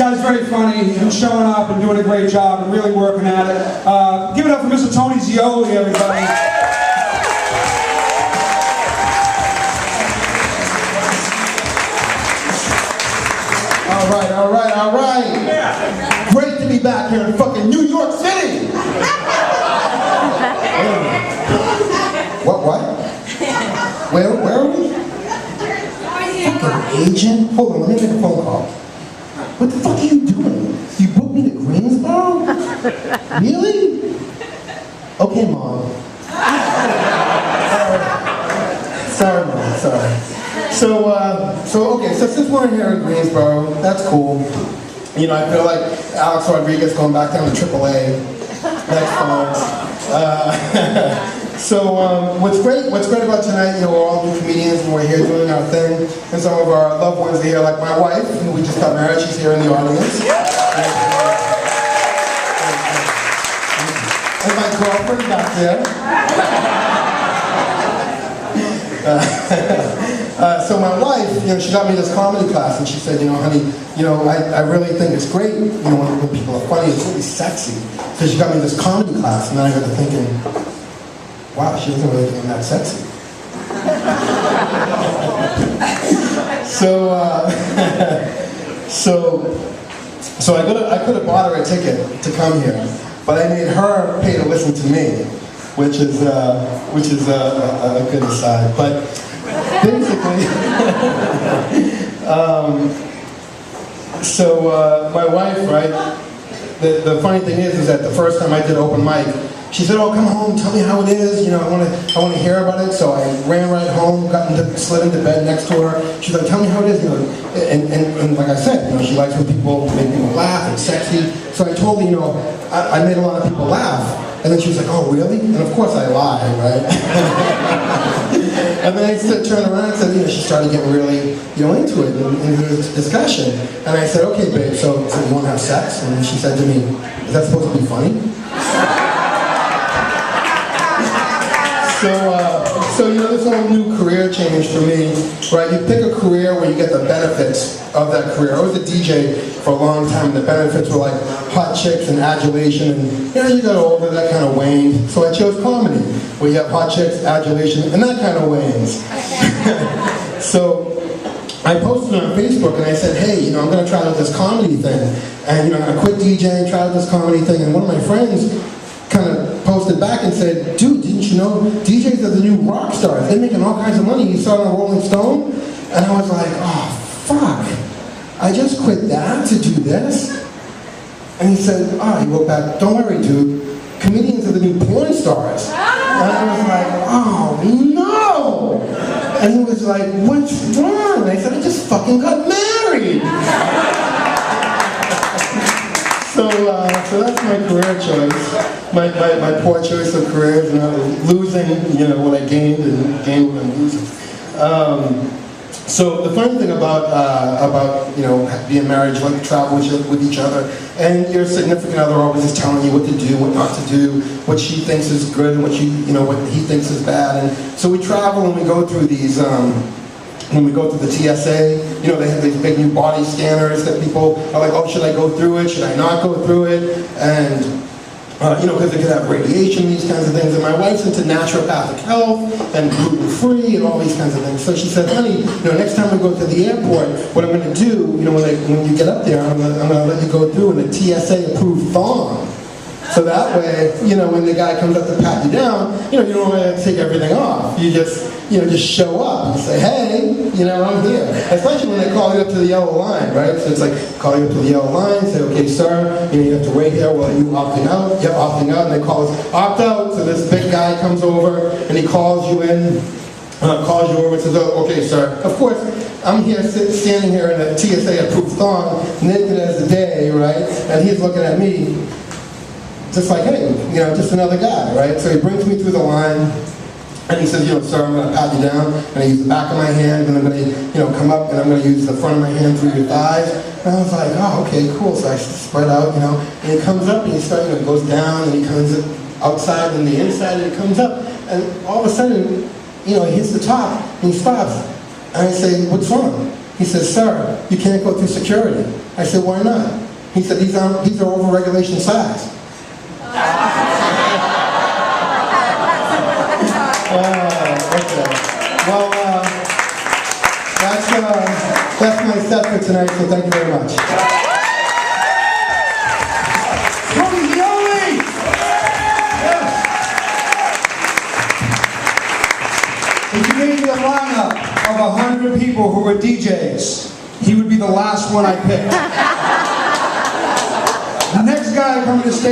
guy's very funny and showing up and doing a great job and really working at it. Give it up for Mr. Tony Zioli, everybody. All right. Yeah. Great to be back here in fucking New York City. What? Where are we? Fucking agent? Hold on, let me make a phone call. What the fuck are you doing? You booked me to Greensbro? Really? Okay, Mom. Sorry, Mom, sorry. So since we're in here in Greensboro, that's cool. You know, I feel like Alex Rodriguez going back down to AAA. That's fine. What's great about tonight, you know, we're all new comedians and we're here doing our thing. And some of our loved ones are here, like my wife, who we just got married, she's here in the audience. And my girlfriend back there. So my wife, you know, she got me this comedy class and she said, you know, honey, you know, I really think it's great, you know, when people are funny, it's really sexy. So she got me this comedy class and then I got to thinking, wow, she doesn't really think I'm that sexy. So I could have bought her a ticket to come here, but I made her pay to listen to me, which is a good aside. But basically, my wife, right? The funny thing is that the first time I did open mic, she said, "Oh, come home, tell me how it is. You know, I want to hear about it." So I ran right home, slid into bed next to her. She's like, "Tell me how it is." You know, and like I said, you know, she likes when people make people laugh. It's sexy. So I told her, you know, I made a lot of people laugh. And then she was like, "Oh, really?" And of course I lied, right? And then I turned around and said, you know, she started getting really, you know, into it, into the discussion. And I said, "Okay, babe, so you want to have sex?" And she said to me, "Is that supposed to be funny?" So you know, this whole new career change for me, right? You pick a career where you get the benefits of that career. I was a DJ for a long time, and the benefits were like hot chicks and adulation, and you know, you got older, that kind of waned. So I chose comedy, where you have hot chicks, adulation, and that kind of wanes. So I posted on Facebook and I said, "Hey, you know, I'm going to try out this comedy thing, and you know, I'm going to quit DJing, try out this comedy thing." And one of my friends kind of posted back and said, "Dude, didn't you know DJs are the new rock stars? They're making all kinds of money. You saw it on Rolling Stone?" And I was like, "Oh, fuck. I just quit that to do this?" And he said, he wrote back, "Don't worry, dude. Comedians are the new porn stars." And I was like, "Oh, no." And he was like, "What's wrong?" And I said, "I just fucking got married." So that's my career choice. My poor choice of careers, you know, losing, you know, what I gained and gained what I'm losing. So the funny thing about you know, being married, you like to travel with each other, and your significant other always is telling you what to do, what not to do, what she thinks is good and what what he thinks is bad. And so we travel and we go through these. When we go through the TSA, you know, they have these big new body scanners that people are like, "Oh, should I go through it? Should I not go through it?" And you know, because they could have radiation, these kinds of things. And my wife's into naturopathic health and gluten-free and all these kinds of things. So she said, "Honey, you know, next time we go to the airport, what I'm going to do, you know, when you get up there, I'm going to let you go through in a TSA-approved thong. So that way, you know, when the guy comes up to pat you down, you know, you don't really have to take everything off. You just, you know, just show up and say, 'Hey, you know, I'm here.'" Especially when they call you up to the yellow line, right? So it's like, call you up to the yellow line, say, "Okay, sir, you know, you have to wait here while you opting out." Yep, opting out, and they call us opt out. So this big guy comes over and he calls you in, calls you over and says, "Oh, okay, sir. Of course, I'm here standing here in a TSA-approved thong, naked as the day, right? And he's looking at me, just like, hey, you know, just another guy, right?" So he brings me through the line, and he says, "You know, sir, I'm going to pat you down, and I use the back of my hand, and I'm going to, you know, come up, and I'm going to use the front of my hand through your thighs." And I was like, "Oh, okay, cool." So I spread out, you know, and he comes up, and he starts, you know, goes down, and he comes outside, and the inside, and he comes up, and all of a sudden, you know, he hits the top, and he stops, and I say, "What's wrong?" He says, sir, you can't go through security. I said, why not? He said, these are over-regulation size. Okay. Well, that's my set for tonight, so thank you very much. If you made me a lineup of 100 people who were DJs, he would be the last one I picked. The next guy coming to stage